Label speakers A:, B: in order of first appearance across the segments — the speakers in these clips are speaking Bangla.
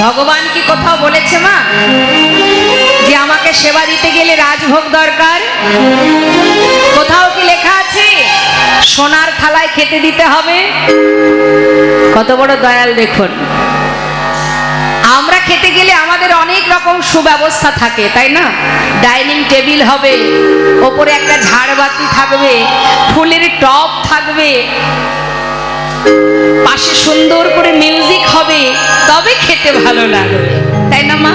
A: ভগবান কি কোথাও বলেছে মা যে আমাকে সেবা দিতে গেলে রাজভোগ দরকার? কোথাও কি লেখা আছে সোনার থালায় খেতে দিতে হবে? কত বড় দয়াল দেখুন। আমরা খেতে গেলে আমাদের অনেক রকম সুব্যবস্থা থাকে, তাই না? ডাইনিং টেবিল হবে, ওপরে একটা ঝাড়বাতি থাকবে, ফুলের টব থাকবে, পাশে সুন্দর করে মিউজিক হবে, তবে খেতে ভালো লাগবে, তাই না মা?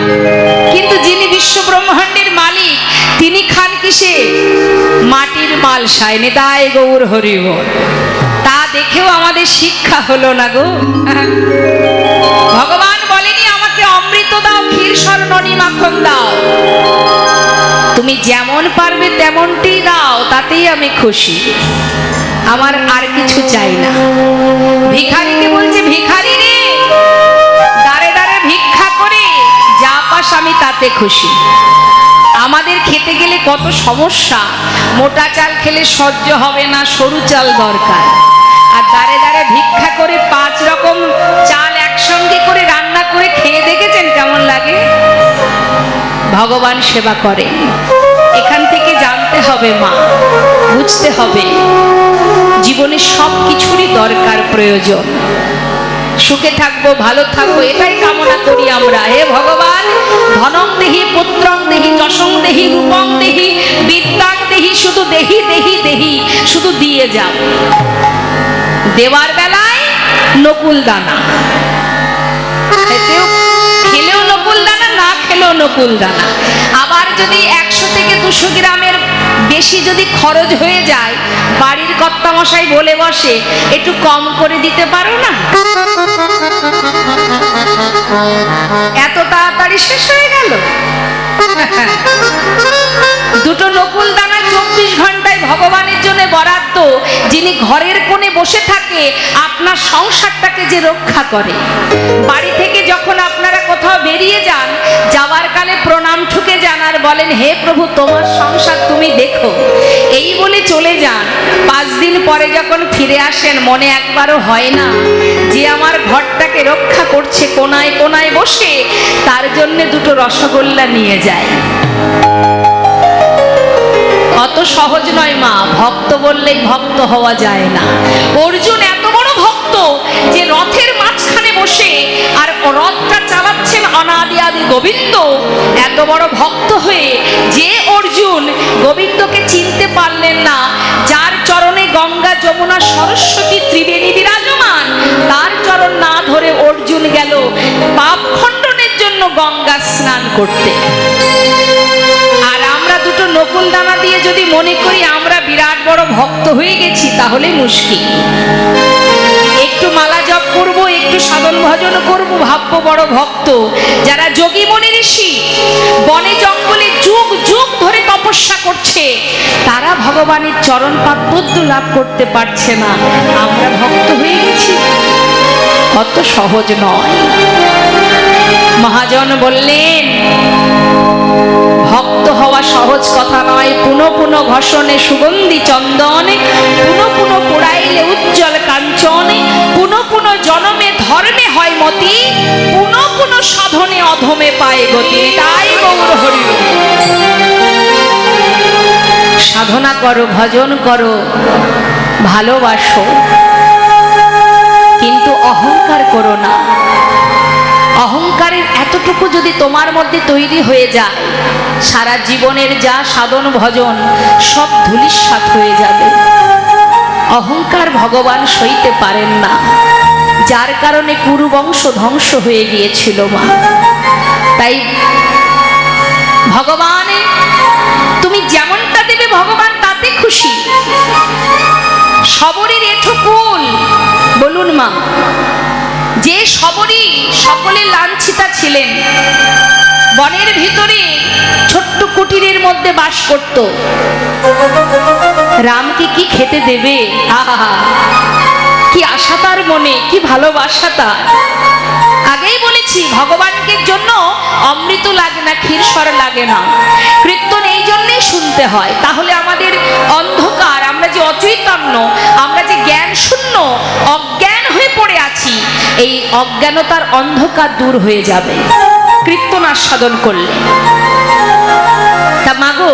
A: কিন্তু যিনি বিশ্ব ব্রহ্মাণ্ডের মালিক তিনি খান কিসে? মাটির মালসায়। নিতাই গৌর হরি বল। তা দেখেও আমাদের শিক্ষা হলো না গো। ভগবান বলেনি আমাকে অমৃত দাও, ক্ষীর স্বর্ণনি মাখন দাও, তুমি যেমন পারবে তেমনটি দাও, তাতেই আমি খুশি, আমার আর কিছু চাই না। ভিখারিকে বলছে ভিখারি রে, দাঁড়ে দাঁড়ে ভিক্ষা করে যা পাস আমি তাতে খুশি। আমাদের খেতে গেলে কত সমস্যা, মোটা চাল খেলে সহ্য হবে না, সরু চাল দরকার। আর দাঁড়ে দাঁড়ে ভিক্ষা করে 5 রকম চাল একসঙ্গে করে রান্না করে খেয়ে দেখেছেন কেমন লাগে? ভগবান সেবা করে। এখান থেকে জানতে হবে মা, বুঝতে হবে জীবনে সব কিছুরই দরকার, প্রয়োজন। সুখে থাকবো, ভালো থাকবো, এটাই কামনা করি আমরা। হে ভগবান, ধনং দেহি, পুত্রং দেহি, যশং দেহি, রূপং দেহি, বিদ্যাং দেহি, শুধু দেহি দেহি দেহি, শুধু দিয়ে যাও। দেওয়ার বেলায় নকুল দানা, খেলেও নকুল দানা, না খেলেও নকুল দানা। আবার যদি 100 থেকে 200 গ্রামের বেশি যদি খরচ হয়ে যায়, বাড়ির কর্তামশাই বলে বসে একটু কম করে দিতে পারো না? এত তাড়াতাড়ি শেষ হয়ে গেল। দুটো নকুল দানা 24 ঘন্টায় ভগবানের জন্য বরাদ্দ, যিনি ঘরের কোণে বসে থাকে আপনার সংসারটাকে যে রক্ষা করে। বাড়ি থেকে যখন আপনারা কোথাও বেরিয়ে যান, যাওয়ার কালে প্রণাম ঠুকে যান আর বলেন হে প্রভু তোমার সংসার তুমি দেখো, এই বলে চলে যান। 5 দিন পরে যখন ফিরে আসেন, মনে একবারও হয় না যে আমার ঘরটাকে রক্ষা করছে, কোনায় কোনায় বসে তার জন্য দুটো রসগোল্লা নিয়ে যায়। অত সহজ নয় মা, ভক্ত বললেই ভক্ত হওয়া যায় না। অর্জুন এত বড় ভক্ত যে রথের মাঝখানে বসে আর রথটা চালাচ্ছেন অনাদি আদি গোবিন্দ। এত বড় ভক্ত হয়ে যে অর্জুন গোবিন্দকে চিনতে পারলেন না, যার চরণে গঙ্গা যমুনা সরস্বতী ত্রিবেণী বিরাজমান, তার চরণ না ধরে অর্জুন গেল পাপ খণ্ডনের জন্য গঙ্গা স্নান করতে। আর আমরা দুটো নকুল দানা দিয়ে যদি মনে করি আমরা বিরাট বড় ভক্ত হয়ে গেছি, তাহলে মুশকিল। একটু মালা জপ করব, একটু সাধন ভজন করব, ভাববো বড় ভক্ত। যারা যোগী মনি ঋষি বনে জঙ্গলে যুগ যুগ ধরে তপস্যা করছে, তারা ভগবানের চরণ পাদপদ্ম লাভ করতে পারছে না, আমরা ভক্ত হয়ে গেছি। অত সহজ নয়। মহাজন বললেন ভক্ত হওয়া সহজ কথা নয়। পুনঃ পুনঃ ঘষণে সুগন্ধি চন্দন, পুনঃ পুনঃ পোড়াইলে উজ্জ্বল কাঞ্চন, পুনঃ পুনঃ জনমে ধর্মে হয় মতি, পুনঃ পুনঃ সাধনে অধমে পায় গতি। তাই গৌর হরি। সাধনা করো, ভজন করো, ভালোবাসো, কিন্তু অহংকার করো না। অহংকারের এতটুকু যদি তোমার মধ্যে তৈরি হয়ে যায়, সারা জীবনের যা সাধন ভজন সব ধূলিসাৎ হয়ে যাবে। অহংকার ভগবান সইতে পারেন না, যার কারণে কুরুবংশ ধ্বংস হয়ে গিয়েছিল মা। তাই ভগবান তুমি যেমনটা দেবে ভগবান তাতে খুশি। সবরীর এঠকুল বলুন মা, যে সবরী সকলে লাঞ্ছিতা ছিলেন, বনের ভিতরে ছোট্ট কুটিরের মধ্যে বাস করত। রামকে কি খেতে দেবে? আহা, কি আশা তার মনে, কি ভালোবাসা তার। আগেই বলেছি ভগবানকে জন্য অমৃত লাগে না, ক্ষীরস্বর লাগে না, কীর্তন এই জন্যই শুনতে হয়। তাহলে আমাদের অন্ধকার, আমরা যে অচৈতন্য, আমরা যে জ্ঞান শূন্য অজ্ঞান হয়ে পড়ে আছি, এই অজ্ঞানতার অন্ধকার দূর হয়ে যাবে কীর্তন আস্বাদন করলে। তা মাগো,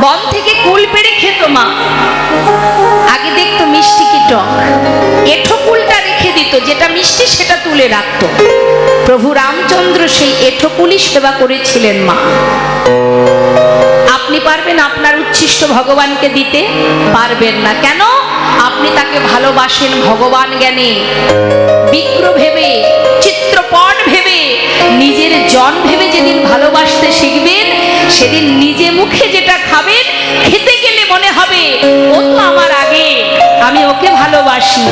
A: বন থেকে কুল পেড়ে খেত মা। আগে দেখতো মিষ্টি কি টক, এঁঠো কুলটা রেখে দিত, যেটা মিষ্টি সেটা তুলে রাখতো। প্রভু রামচন্দ্র সেই এঁঠো কুলই সেবা করেছিলেন মা। আপনি পারবেন আপনার উচ্ছিষ্ট ভগবানকে দিতে? পারবেন না। কেন? আপনি তাকে ভালোবাসেন ভগবান জ্ঞানে, বিগ্রহ ভেবে, চিত্রপট ভেবে, নিজের জন ভেবে যেদিন ভালোবাসতে শিখবেন, সেদিন নিজে মুখে যেটা খাবেন, খেতে গেলে মনে হবে ও তো আমার আগে, আমি ওকে ভালোবাসি।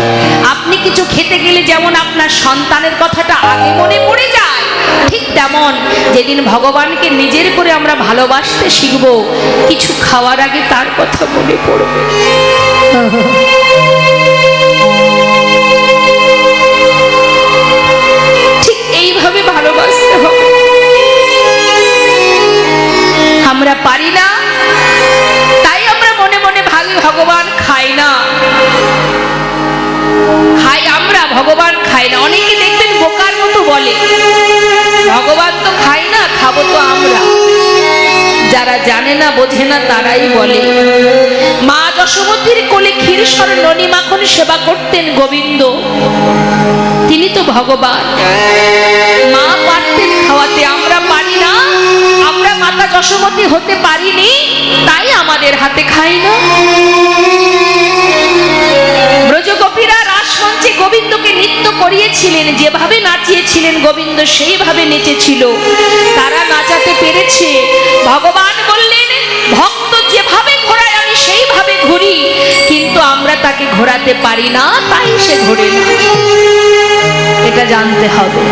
A: আপনি কিছু খেতে গেলে যেমন আপনার সন্তানের কথাটা আগে মনে পড়ে যায়, ঠিক তেমন যেদিন ভগবানকে নিজের করে আমরা ভালোবাসতে শিখব, কিছু খাওয়ার আগে তার কথা মনে পড়বে। ঠিক এইভাবে ভালোবাসতে হবে। আমরা পারি না, তাই আমরা মনে মনে ভাবি ভগবান খায় না। খাই আমরা, ভগবান খায় না। অনেকে দেখবেন বোকার মতো বলে ভগবান তো খায় না, খাবো তো আমরা। যারা জানে না, বোঝে না, তারাই বলে। মা যশোমতীর কোলে ক্ষীরসর ননি মাখন সেবা করতেন গোবিন্দ, তিনি তো ভগবান। মা পারতেন খাওয়াতে, আমরা পারি না। আমরা মাতা যশোমতী হতে পারিনি, তাই আমাদের হাতে খাই না। ব্রজগোপীরা রাসমঞ্চে গোবিন্দকে নৃত্য করিয়েছিলেন, যেভাবে নাচিয়েছিলেন গোবিন্দ সেইভাবে নেচেছিল, তারা নাচাতে পেরেছে। ভগবান বললেন, ভক্ত যেভাবে ঘোরায় আমি সেইভাবে ঘুরি, কিন্তু আমরা তাকে ঘোরাতে পারি না, তাই সে ঘোরে না। এটা জানতে হবে।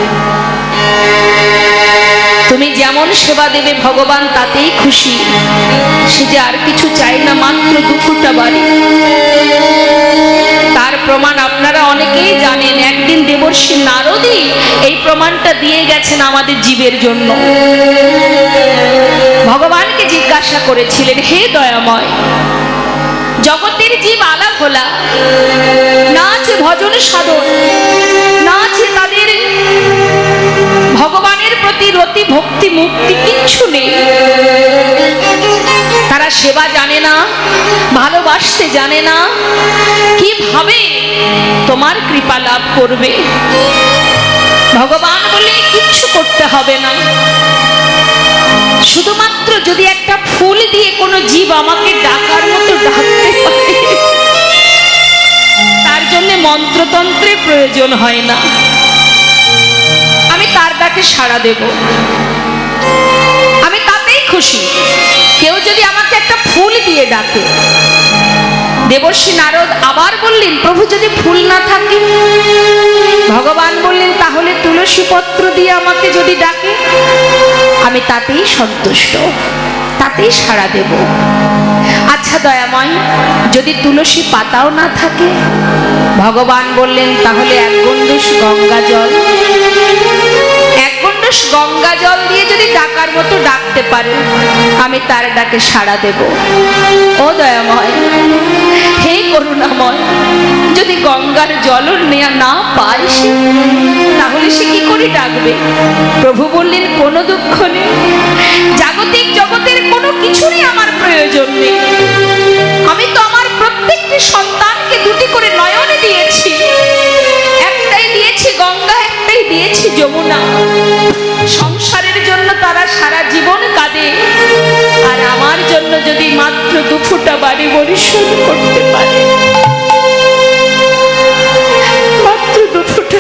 A: তুমি যেমন সেবা দেবে ভগবান তাতেই খুশি। সে যে আর কিছু চাই না, মাত্র দুপুরটা বাড়ি। তার প্রমাণ আপনারা অনেকেই জানেন। একদিন দেবর্ষি নারদই এই প্রমাণটা দিয়ে গেছেন আমাদের জীবের জন্য। ভগবানকে জিজ্ঞাসা করেছিলেন, হে দয়াময়, জগতের জীব আলা ভোলা, না আছে ভজন সাধন, না আছে তাদের ভগবানের প্রতি রতি ভক্তি মুক্তি, কিচ্ছু নেই। তারা সেবা জানে না, ভালোবাসতে জানে না, কিভাবে তোমার কৃপা লাভ করবে? ভগবান বলে, কিচ্ছু করতে হবে না। শুধুমাত্র যদি একটা ফুল দিয়ে কোনো জীব আমাকে ডাকার মতো ডাকতে পারে, তার জন্য মন্ত্রতন্ত্রের প্রয়োজন হয় না। আমি তার ডাকে সাড়া দেব, আমি তাতেই খুশি। কেউ যদি আমাকে একটা ফুল দিয়ে ডাকে। দেবর্ষি নারদ আবার বললেন, প্রভু যদি ফুল না থাকে? ভগবান বললেন, তাহলে তুলসী পত্র দিয়ে আমাকে যদি ডাকে, আমি তাতেই সন্তুষ্ট, তাতেই সাড়া দেব। আচ্ছা দয়াময়, যদি তুলসী পাতাও না থাকে? ভগবান বললেন, তাহলে এক গণ্ডুষ গঙ্গা জল, এক গণ্ডুষ গঙ্গা জল দিয়ে যদি ডাকার মতো ডাকতে পারে, আমি তার ডাকে সাড়া দেব। ও দয়াময়, হে করুণাময়, যদি গঙ্গার জল নেয়া না পায় তাহলে সে কি করে ডাকবে? প্রভু বললেন, কোনো দুঃখ নেই, জাগতিক জগতের কোনো কিছুরই আমার প্রয়োজন নেই। আমি তো আমার প্রত্যেকটি সন্তানকে দুটি করে নয়নে দিয়েছি। একটাই দিয়েছি গঙ্গা, একটাই দিয়েছি যমুনা। সংসারের জন্য তারা সারা জীবন কাঁদে, আর আমার জন্য যদি মাত্র দুফোঁটা বাড়ি বরিশোধ করতে পারে, মাত্র দুফোঁটা,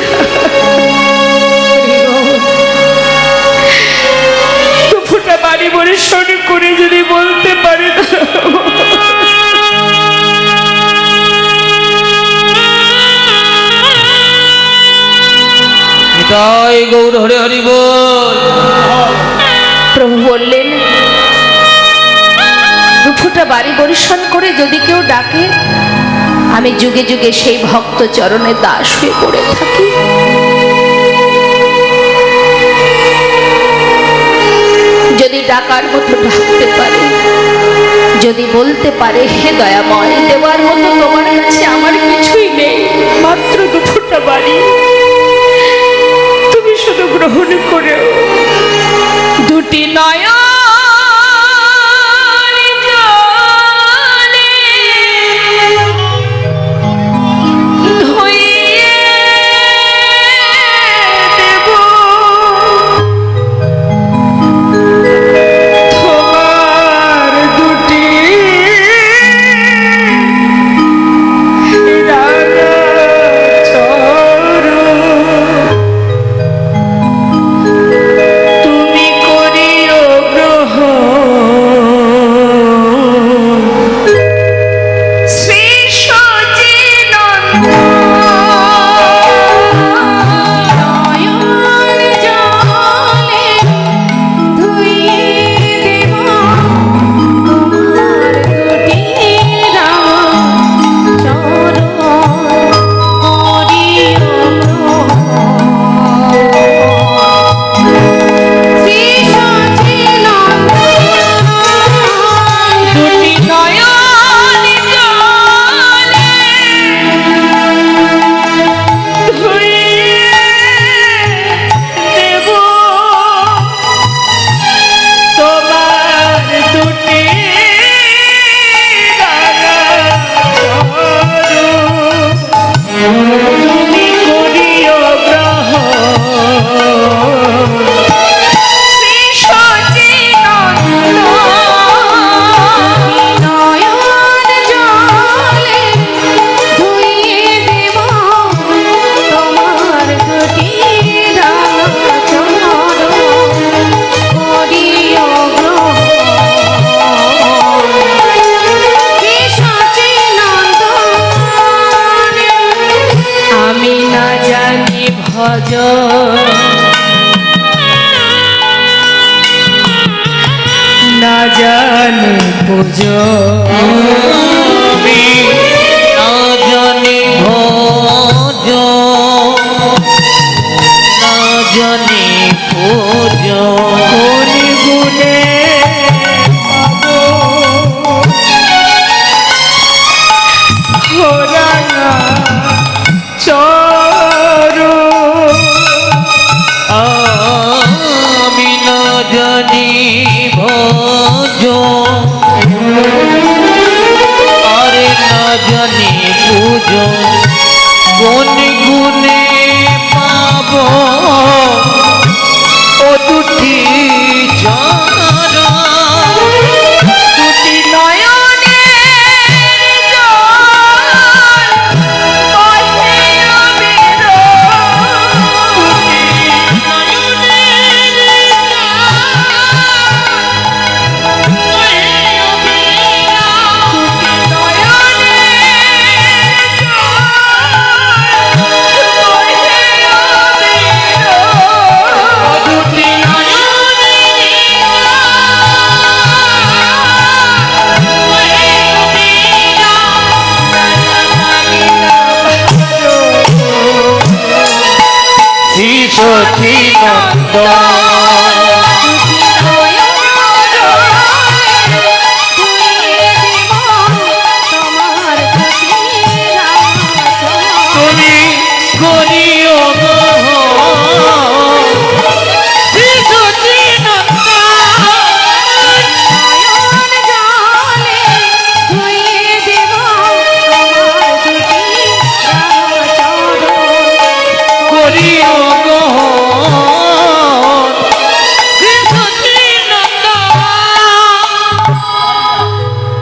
A: দুফোঁটা বাড়ি বরিশোধ করে যদি বলতে পারে,
B: জয় গৌর হরে হরি বল।
A: প্রভু বললেন, দুফোঁটা বাড়ি বরিশন করে যদি কেউ ডাকে, আমি যুগে যুগে সেই ভক্ত চরণে দাস হয়ে পড়ে থাকি। যদি ডাকার মতো ডাকতে পারে, যদি বলতে পারে, হে দয়াময়, দেওয়ার মতো তোমার কাছে আমার কিছুই নেই, মাত্র দুপুরটা বাড়ি তুমি শুধু গ্রহণ করেও দুটি নয়ন জলে ধুইয়ে দেব তোমার দুটি রাঙা চরণ। তুমি করিও গ্রহণ শ্রী সচিনন্দন জলে ধুইয়ে দেব তোমার দুটি রাঙা চরণ। করিও গ্রহণ শ্রী সচিনন্দন দুটি নয়ন জলে ধুইয়ে দেব তোমার দুটি রাঙা চরণ। তুমি করিও গ্রহণ শ্রী সচিনন্দন নয়ন জলে ধুইয়ে দেব তোমার দুটি রাঙা চরণ। করিও গ্রহণ শ্রী সচিনন্দন। আমি না জানি ভজ না জানি পুজো
B: আমি না জানি ভজ না জানি পূজ
A: কোন গুণে পাবো ও রাঙা চরণ।
B: আমি না জানি ভজ আরে না জানি পূজ কোন গুণে পাব ও দুটি চরণ।
A: দুটি নয়নে জল বহে
B: শ্রী সচিনন্দন